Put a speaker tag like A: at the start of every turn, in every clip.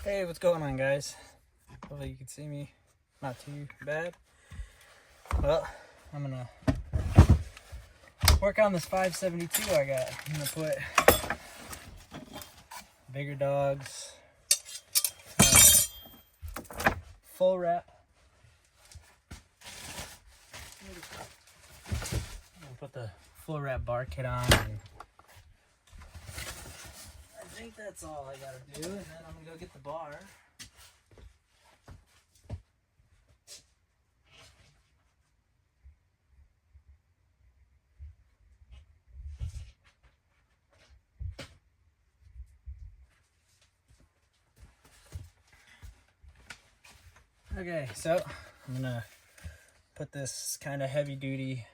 A: Hey, what's going on, guys? Hopefully you can see me not too bad. Well, I'm gonna work on this 572 I got. I'm gonna put bigger dogs, full wrap. I'm gonna put the full wrap bar kit on, and I think that's all I gotta do, and then I'm gonna go get the bar. Okay, so I'm gonna put this kind of heavy duty,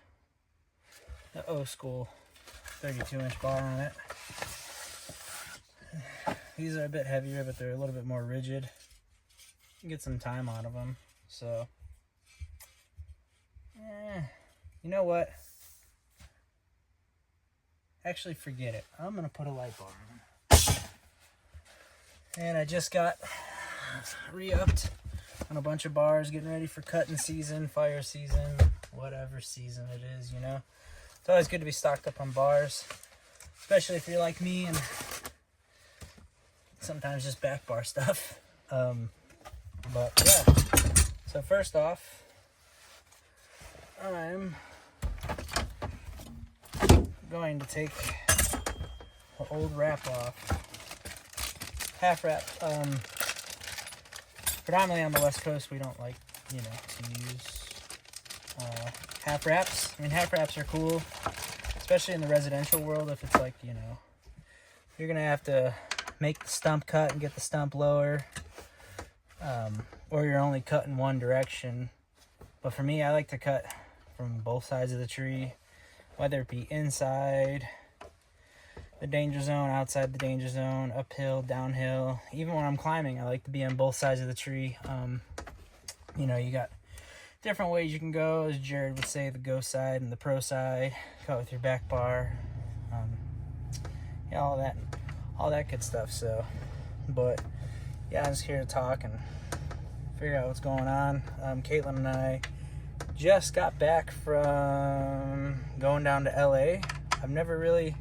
A: the old school 32-inch bar on it. These are a bit heavier, but they're a little bit more rigid. You can get some time out of them. So, you know what? Actually, forget it. I'm gonna put a light bar on. And I just got re-upped on a bunch of bars, getting ready for cutting season, fire season, whatever season it is, you know. It's always good to be stocked up on bars, especially if you're like me and sometimes just back bar stuff. But yeah, so first off, I'm going to take the old wrap off, half wrap. Predominantly on the West Coast, we don't like, to use half wraps. I mean, half wraps are cool, especially in the residential world. If it's like, you're gonna have to make the stump cut and get the stump lower, or you're only cutting one direction. But for me, I like to cut from both sides of the tree, whether it be inside the danger zone, outside the danger zone, uphill, downhill. Even when I'm climbing, I like to be on both sides of the tree. You got different ways you can go, as Jared would say, the go side and the pro side. Cut with your back bar, all that good stuff. So, but yeah, I'm just here to talk and figure out what's going on. Caitlin and I just got back from going down to LA. I've never really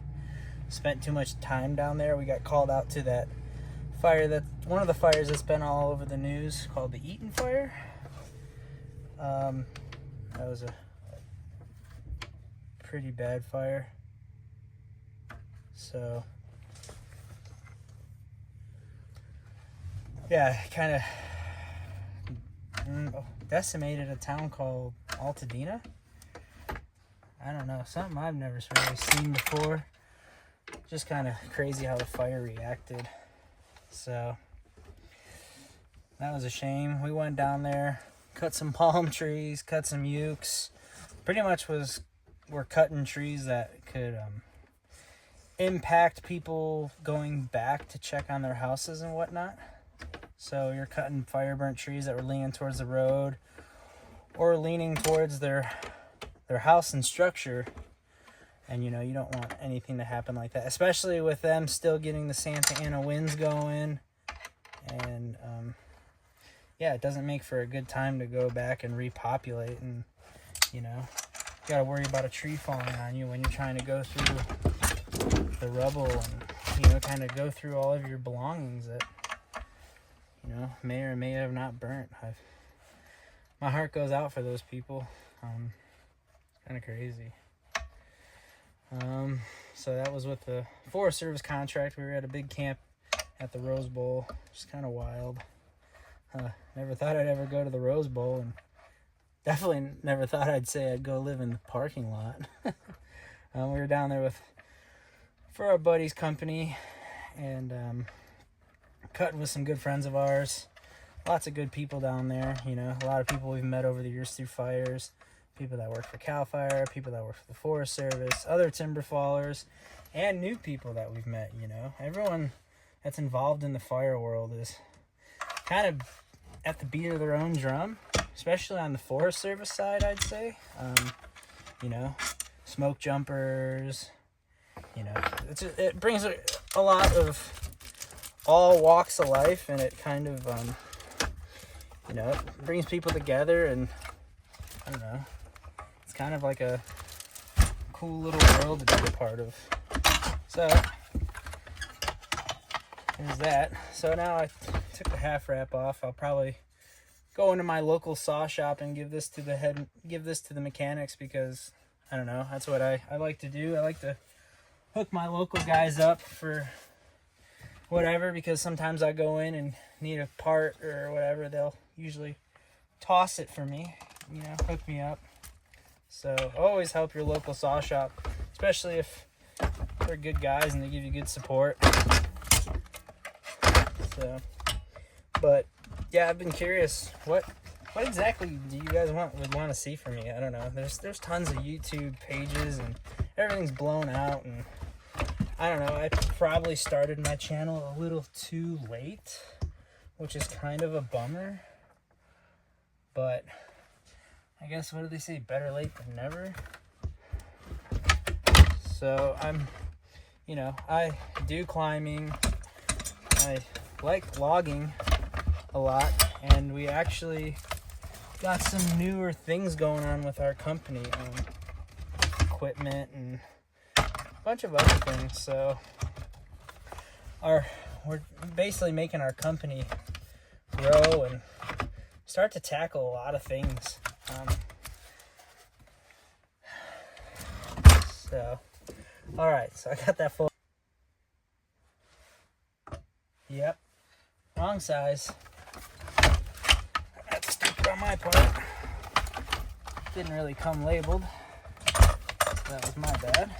A: spent too much time down there. We got called out to that fire, that one of the fires that's been all over the news, called the Eaton Fire. That was a pretty bad fire. So yeah, kind of decimated a town called Altadena. I don't know, something I've never really seen before. Just kind of crazy how the fire reacted. So that was a shame. We went down there, cut some palm trees, cut some ukes. Pretty much we're cutting trees that could impact people going back to check on their houses and whatnot. So you're cutting fire burnt trees that were leaning towards the road or leaning towards their house and structure. And you don't want anything to happen like that, especially with them still getting the Santa Ana winds going. And it doesn't make for a good time to go back and repopulate. And you got to worry about a tree falling on you when you're trying to go through the rubble and kind of go through all of your belongings that may or may have not burnt. My heart goes out for those people. It's kind of crazy. So that was with the Forest Service contract. We were at a big camp at the Rose Bowl. Just kind of wild. Never thought I'd ever go to the Rose Bowl, and definitely never thought I'd say I'd go live in the parking lot. We were down there for our buddy's company, and cutting with some good friends of ours. Lots of good people down there. A lot of people we've met over the years through fires. People that work for CAL FIRE, people that work for the Forest Service, other timber fallers, and new people that we've met. Everyone that's involved in the fire world is kind of at the beat of their own drum, especially on the Forest Service side, I'd say. Smoke jumpers. It brings a lot of all walks of life, and it kind of, you know, it brings people together, and I don't know, it's kind of like a cool little world to be a part of. So there's that. So now I took the half wrap off. I'll probably go into my local saw shop and give this to the mechanics, because I don't know, that's what I like to do. I like to hook my local guys up for whatever, because sometimes I go in and need a part or whatever, they'll usually toss it for me, you know, hook me up. So always help your local saw shop, especially if they're good guys and they give you good support. So, but yeah, I've been curious, what exactly do you guys would want to see from me? I don't know. There's tons of YouTube pages and everything's blown out, and I don't know. I probably started my channel a little too late, which is kind of a bummer. But I guess, what do they say? Better late than never. So you know, I do climbing. I like logging a lot, and we actually got some newer things going on with our company, equipment and a bunch of other things. So we're basically making our company grow and start to tackle a lot of things. So all right, so I got that full. Yep, wrong size. That's stupid on my part. Didn't really come labeled, so that was my bad.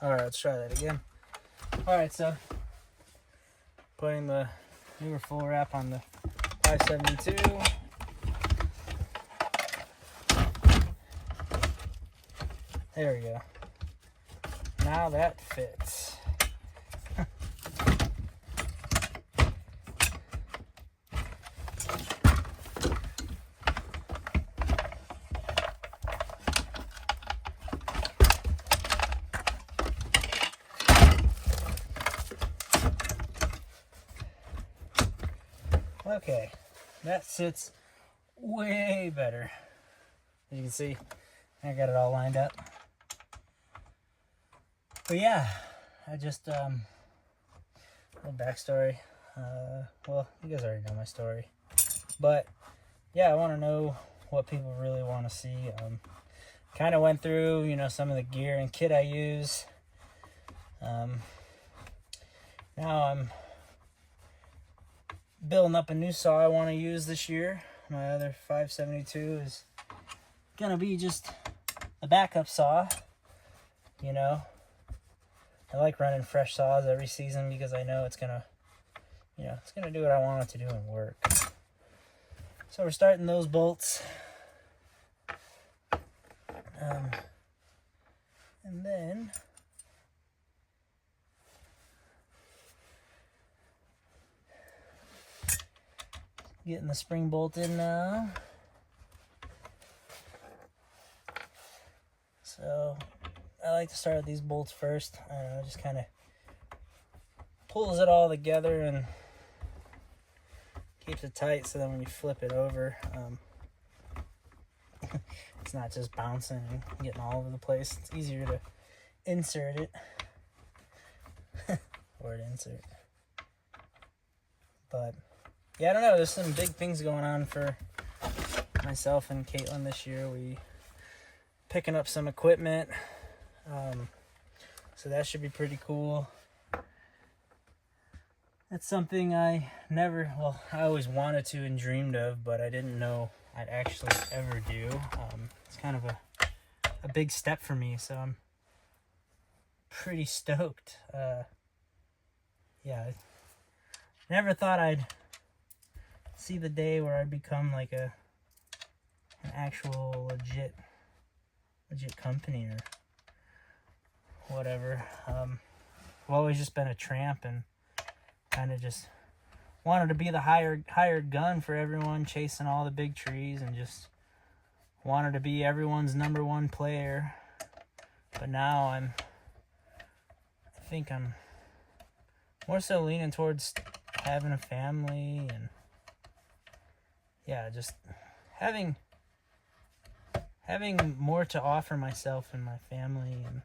A: All right, let's try that again. All right, so putting the newer full wrap on the 572. There we go. Now that fits. Okay, that sits way better. As you can see, I got it all lined up. But yeah, I just, little backstory. Well, you guys already know my story. But yeah, I want to know what people really want to see. Kind of went through, you know, some of the gear and kit I use. Now I'm building up a new saw I want to use this year. My other 572 is gonna be just a backup saw, you know. I like running fresh saws every season because I know it's gonna, you know, it's gonna do what I want it to do and work. So we're starting those bolts. And then getting the spring bolt in now. So I like to start with these bolts first. I don't know, just kind of pulls it all together and keeps it tight, so then when you flip it over, it's not just bouncing and getting all over the place. It's easier to insert it. Word insert. But yeah, I don't know. There's some big things going on for myself and Caitlin this year. We picking up some equipment. So that should be pretty cool. That's something I always wanted to and dreamed of, but I didn't know I'd actually ever do. It's kind of a big step for me, so I'm pretty stoked. Yeah, I never thought I'd see the day where I'd become like an actual legit company or whatever. I've always just been a tramp and kind of just wanted to be the hired gun for everyone, chasing all the big trees, and just wanted to be everyone's #1 player. But now I think I'm more so leaning towards having a family, and yeah, just having more to offer myself and my family, and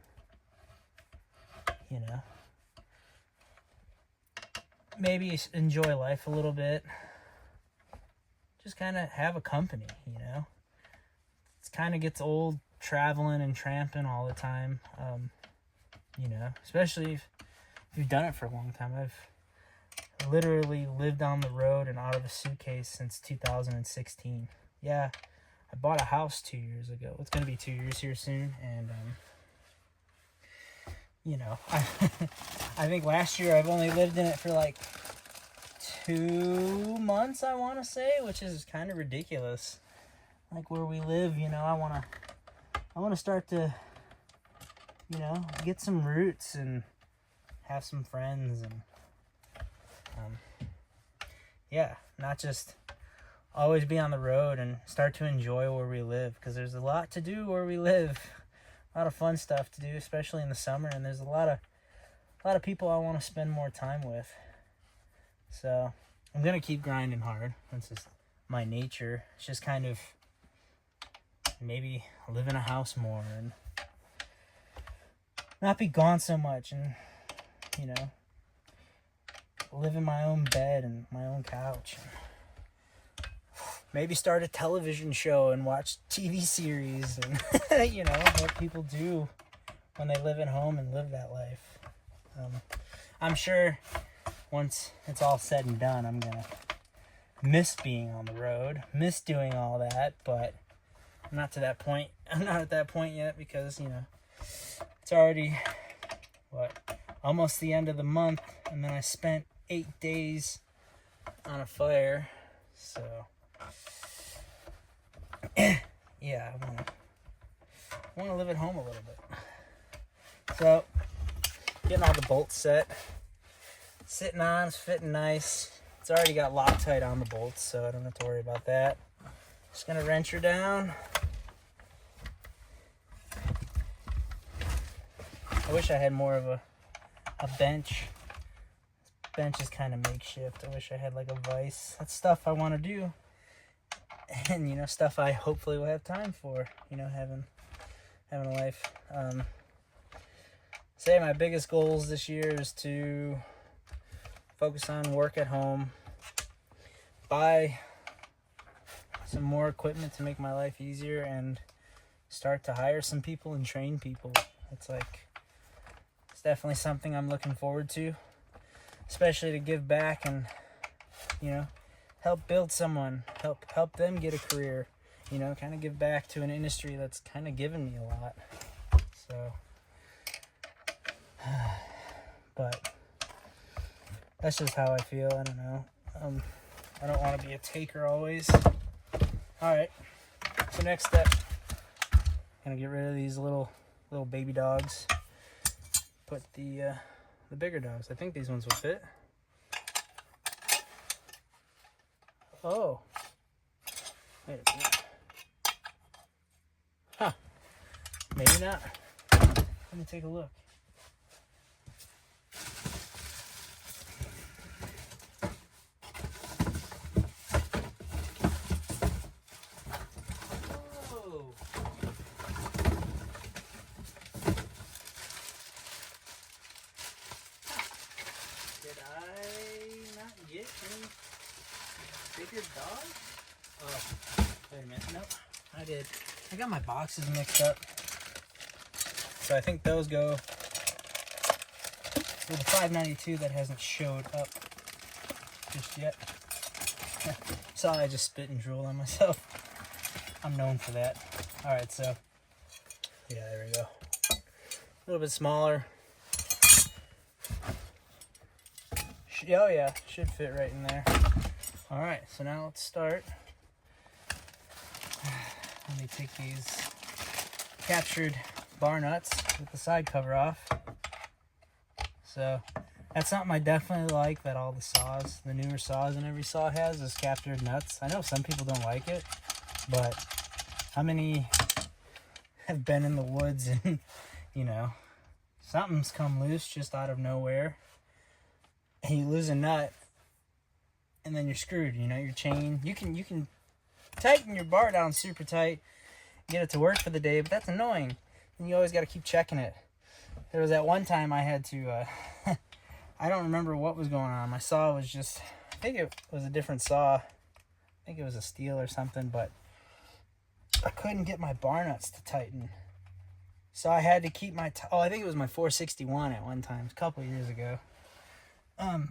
A: you know, maybe enjoy life a little bit. Just kind of have a company, you know. It kind of gets old traveling and tramping all the time, you know, especially if you've done it for a long time. I've literally lived on the road and out of a suitcase since 2016. Yeah, I bought a house 2 years ago. It's going to be 2 years here soon, and you know, I think last year I've only lived in it for like 2 months, I want to say, which is kind of ridiculous. Like where we live, you know, I want to start to, you know, get some roots and have some friends, and yeah, not just always be on the road, and start to enjoy where we live, because there's a lot to do where we live. A lot of fun stuff to do, especially in the summer, and there's a lot of people I want to spend more time with. So I'm gonna keep grinding hard. That's just my nature. It's just kind of maybe live in a house more and not be gone so much, and you know, live in my own bed and my own couch. Maybe start a television show and watch TV series, and you know, what people do when they live at home and live that life. I'm sure once it's all said and done, I'm gonna miss being on the road, miss doing all that, but I'm not to that point. I'm not at that point yet, because you know, it's already almost the end of the month, and then I spent 8 days on a fire, so yeah, I want to live at home a little bit. So getting all the bolts set, sitting on, it's fitting nice. It's already got Loctite on the bolts, so I don't have to worry about that. Just gonna wrench her down. I wish I had more of a bench. This bench is kind of makeshift. I wish I had like a vise. That's stuff I want to do, and you know, stuff I hopefully will have time for. You know, having a life. Say my biggest goals this year is to focus on work at home, buy some more equipment to make my life easier, and start to hire some people and train people. It's definitely something I'm looking forward to, especially to give back and, you know, help build someone, help them get a career, you know, kind of give back to an industry that's kind of given me a lot. So, but that's just how I feel. I don't know. I don't want to be a taker always. All right. So next step, gonna get rid of these little baby dogs. Put the bigger dogs. I think these ones will fit. Oh. Wait a minute. Huh. Maybe not. Let me take a look. Bigger dog? Oh, wait a minute. Nope, I did. I got my boxes mixed up. So I think those go with the 592 that hasn't showed up just yet. Sorry, I just spit and drooled on myself. I'm known for that. Alright, so yeah, there we go. A little bit smaller. Oh yeah, should fit right in there. Alright, so now let's start. Let me take these captured bar nuts with the side cover off. So that's something I definitely like, that all the saws, the newer saws and every saw has, is captured nuts. I know some people don't like it, but how many have been in the woods and you know, something's come loose just out of nowhere, and you lose a nut, and then you're screwed. You know, your chain, you can tighten your bar down super tight, get it to work for the day, but that's annoying, and you always got to keep checking it. There was that one time I had to, I don't remember what was going on. My saw was just, I think it was a different saw. I think it was a steel or something, but I couldn't get my bar nuts to tighten. So I had to keep my, I think it was my 461 at one time, a couple of years ago. I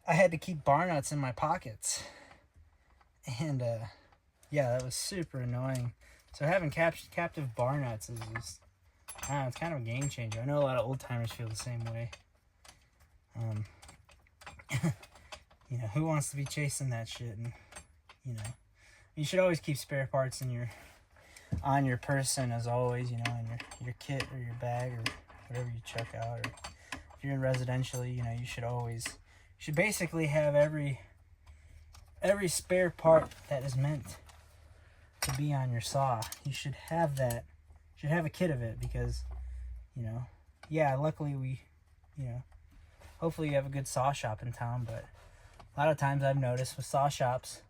A: had to keep bar nuts in my pockets. And, yeah, that was super annoying. So having captive bar nuts is just, I don't know, it's kind of a game changer. I know a lot of old timers feel the same way. You know, who wants to be chasing that shit? And, you know, you should always keep spare parts in on your person, as always, you know, in your kit or your bag or whatever you check out. Or if you're in residentially, you know, you should basically have every spare part that is meant to be on your saw. You should have that. You should have a kit of it, because, you know, yeah, luckily you know, hopefully you have a good saw shop in town, but a lot of times I've noticed with saw shops,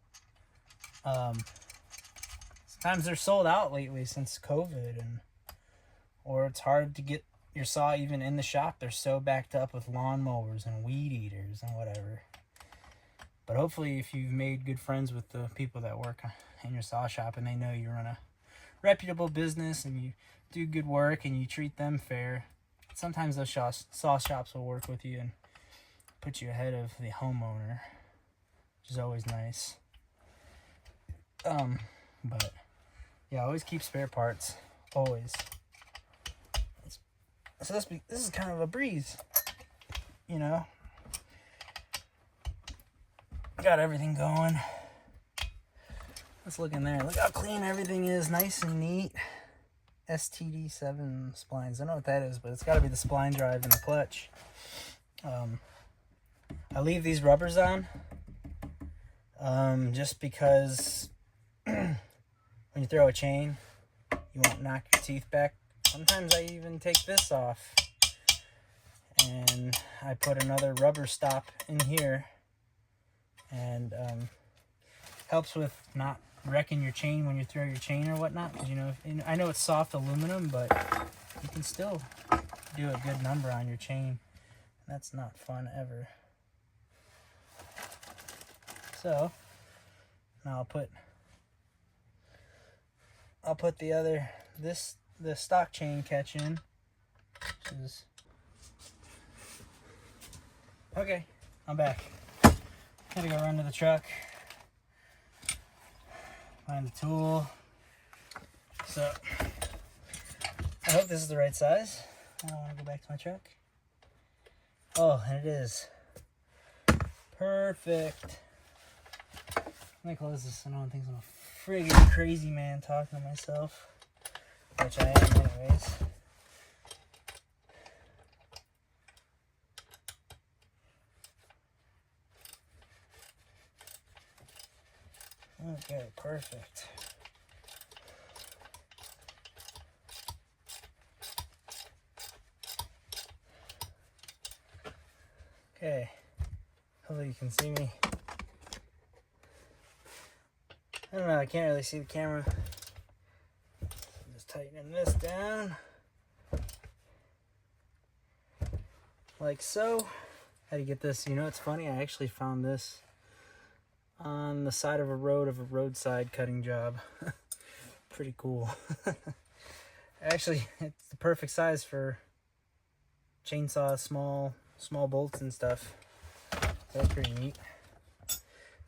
A: sometimes they're sold out lately since COVID, or it's hard to get your saw even in the shop. They're so backed up with lawnmowers and weed eaters and whatever. But hopefully, if you've made good friends with the people that work in your saw shop, and they know you run a reputable business and you do good work and you treat them fair, sometimes those saw shops will work with you and put you ahead of the homeowner, which is always nice. But yeah, always keep spare parts, always. So this is kind of a breeze, you know. Got everything going. Let's look in there. Look how clean everything is, nice and neat. STD7 splines. I don't know what that is, but it's got to be the spline drive and the clutch. I leave these rubbers on just because when you throw a chain, you won't knock your teeth back. Sometimes I even take this off and I put another rubber stop in here, and helps with not wrecking your chain when you throw your chain or whatnot, because, you know, I know it's soft aluminum, but you can still do a good number on your chain. That's not fun ever. So now I'll put the stock chain catch in, which is okay. I'm back. Gotta go run to the truck, find the tool. So I hope this is the right size. I don't want to go back to my truck. Oh, and it is perfect. Let me close this so no one thinks I'm a friggin' crazy man talking to myself, which I am anyways. Okay, perfect. Okay, hopefully you can see me. I don't know, I can't really see the camera. Just tightening this down. Like so. How do you get this? You know, it's funny, I actually found this on the side of a roadside cutting job. Pretty cool. Actually, it's the perfect size for chainsaw, small bolts and stuff. That's pretty neat.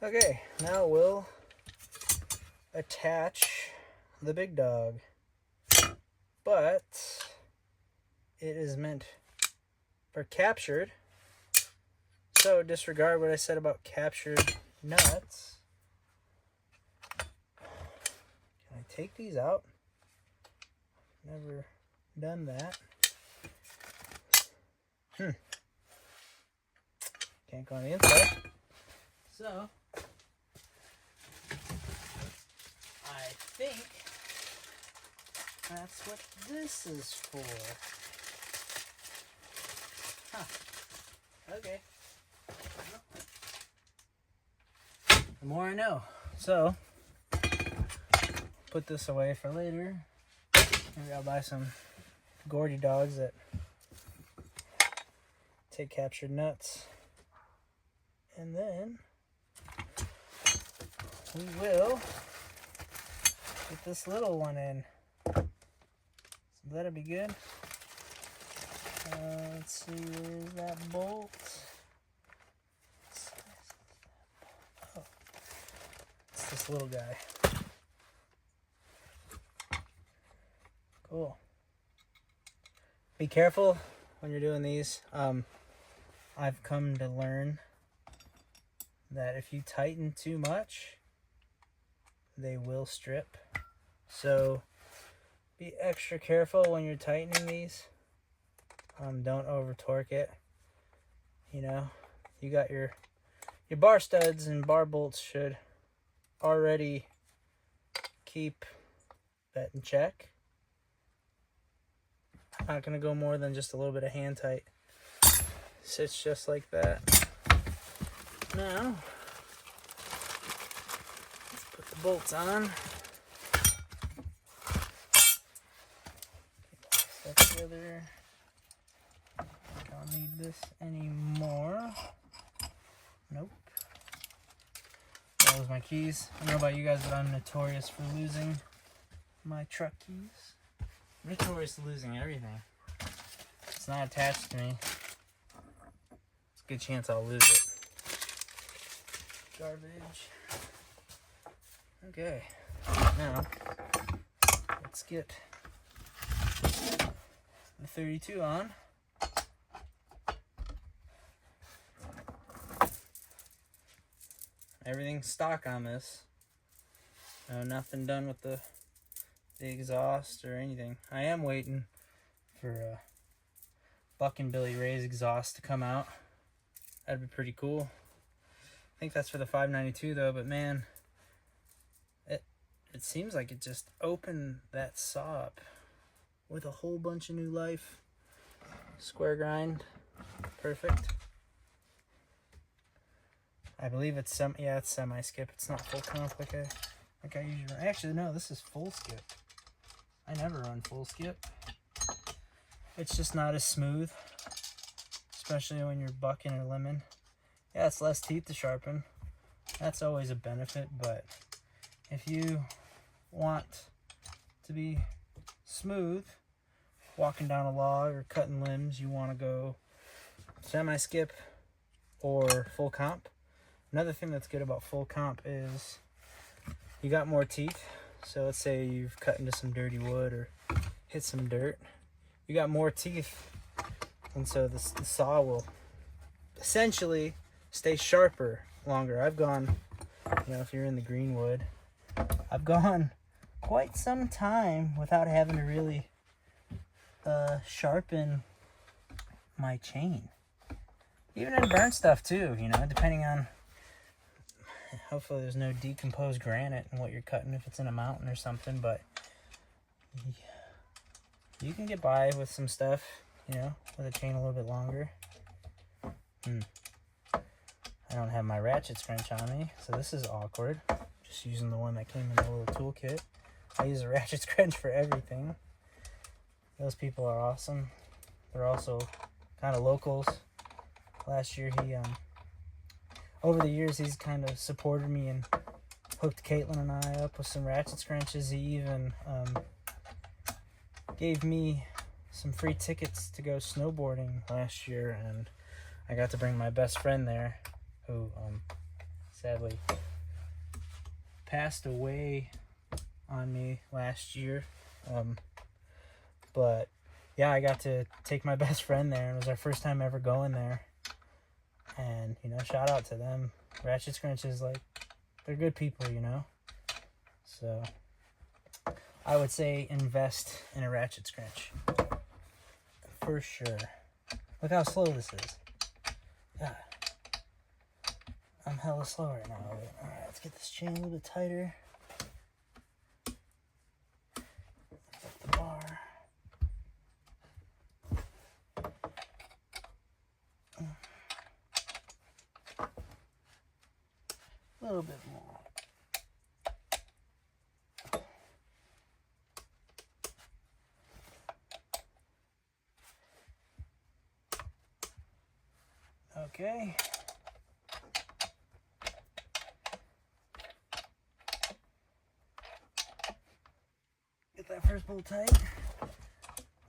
A: Okay, now we'll attach the big dog, but it is meant for captured, so disregard what I said about captured nuts. Can I take these out? Never done that. Can't go on the inside. So I think that's what this is for. Huh. Okay. The more I know. So, put this away for later. Maybe I'll buy some Gordy dogs that take captured nuts. And then we will get this little one in. So that'll be good. Let's see, where's that bolt? Oh, it's this little guy. Cool. Be careful when you're doing these. I've come to learn that if you tighten too much, they will strip. So be extra careful when you're tightening these. Don't over torque it. You know, you got your bar studs and bar bolts should already keep that in check. I'm not gonna go more than just a little bit of hand tight. Sits just like that. Now, let's put the bolts on. Get that together. Don't need this anymore. Nope. That was my keys. I don't know about you guys, but I'm notorious for losing my truck keys. I'm notorious for losing everything. It's not attached to me. It's a good chance I'll lose it. Garbage. Okay. Now, let's get the 32 on. Everything's stock on this. No, nothing done with the exhaust or anything. I am waiting for Buck and Billy Ray's exhaust to come out. That'd be pretty cool. I think that's for the 592 though, but man, it seems like it just opened that saw up with a whole bunch of new life. Square grind, perfect. I believe it's it's semi-skip. It's not full comp like I usually run. Actually, no, this is full skip. I never run full skip. It's just not as smooth, especially when you're bucking or limbing. Yeah, it's less teeth to sharpen. That's always a benefit, but if you want to be smooth walking down a log or cutting limbs, you want to go semi-skip or full comp. Another thing that's good about full comp is you got more teeth. So let's say you've cut into some dirty wood or hit some dirt. You got more teeth, and so the saw will essentially stay sharper longer. I've gone, you know, if you're in the greenwood, I've gone quite some time without having to really sharpen my chain. Even in burnt stuff too, you know, depending on, hopefully there's no decomposed granite in what you're cutting if it's in a mountain or something, but you can get by with some stuff, you know, with a chain a little bit longer. I don't have my ratchet wrench on me, so this is awkward. Just using the one that came in the little toolkit. I use a ratchet wrench for everything. Those people are awesome. They're also kind of locals. Last year, over the years, he's kind of supported me and hooked Caitlin and I up with some ratchet wrenches. He even gave me some free tickets to go snowboarding last year, and I got to bring my best friend there, who sadly passed away on me last year. But yeah, I got to take my best friend there, and it was our first time ever going there. And, you know, shout out to them. Ratchet wrenches, like, they're good people, you know. So I would say invest in a ratchet wrench for sure. Look how slow this is. God, I'm hella slow right now. All right, let's get this chain a little bit tighter. Lift the bar little bit more. Okay. Get that first bolt tight.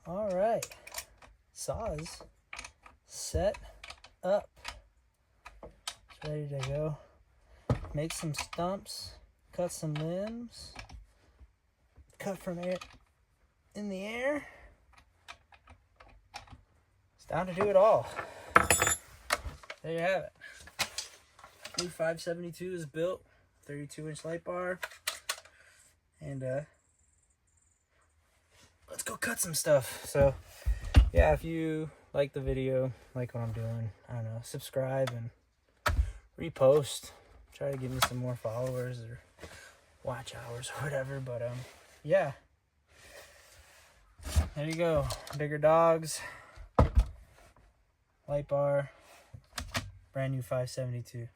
A: All right. Saws set up. It's ready to go. Make some stumps. Cut some limbs. Cut from air in the air. It's time to do it all. There you have it. New 572 is built, 32-inch light bar, and let's go cut some stuff. So yeah, if you like the video, like what I'm doing, I don't know, subscribe and repost. Try to give me some more followers or watch hours or whatever. But yeah, there you go. Bigger dogs, light bar. Brand new 572.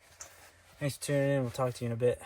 A: Thanks for tuning in. We'll talk to you in a bit.